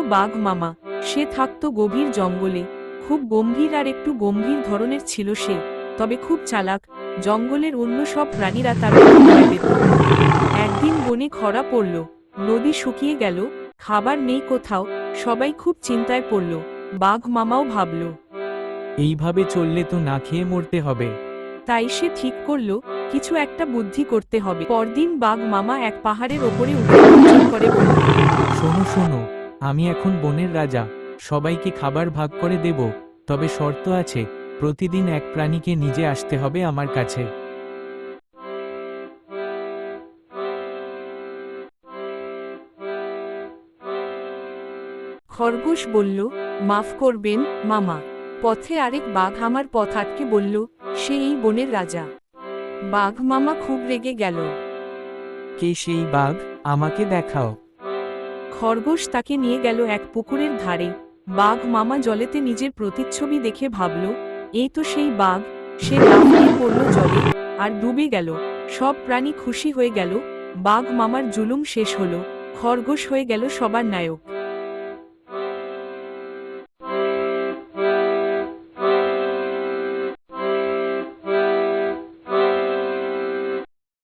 বাঘ মামা। সে থাকত গভীর জঙ্গলে। খুব গম্ভীর আর একটু গম্ভীর ধরনের ছিল সে, তবে খুব চালাক। জঙ্গলের অন্য সব প্রাণীরা তার ভয় পেত। একদিন বনে খরা পড়ল, নদী শুকিয়ে গেল, খাবার নেই কোথাও। সবাই খুব চিন্তায় পড়ল। বাঘ মামাও ভাবল। এইভাবে চললে তো না খেয়ে মরতে হবে। তাই সে ঠিক করল কিছু একটা বুদ্ধি করতে হবে। পরদিন বাঘ মামা এক পাহাড়ের ওপরে উঠে গর্জন করে বলল, শোনো শোনো, আমি এখন বনের রাজা। সবাইকে খাবার ভাগ করে দেব, তবে শর্ত আছে, প্রতিদিন এক প্রাণীকে নিজে আসতে হবে আমার কাছে। খরগোশ বলল, মাফ করবেন মামা। পথে আরেক বাঘ আমার পথ আটকে বলল, সে এই বনের রাজা। বাঘ মামা খুব রেগে গেল। কে সেই বাঘ? আমাকে দেখাও। খরগোশ তাকে নিয়ে গেল এক পুকুরের ধারে। বাঘ মামা জলেতে নিজের প্রতিচ্ছবি দেখে ভাবল, এই তো সেই বাঘ। সে লাফ দিয়ে পড়ল জলে আর ডুবে গেল। সব প্রাণী খুশি হয়ে গেল। বাঘ মামার জুলুম শেষ হলো। খরগোশ হয়ে গেল সবার নায়ক।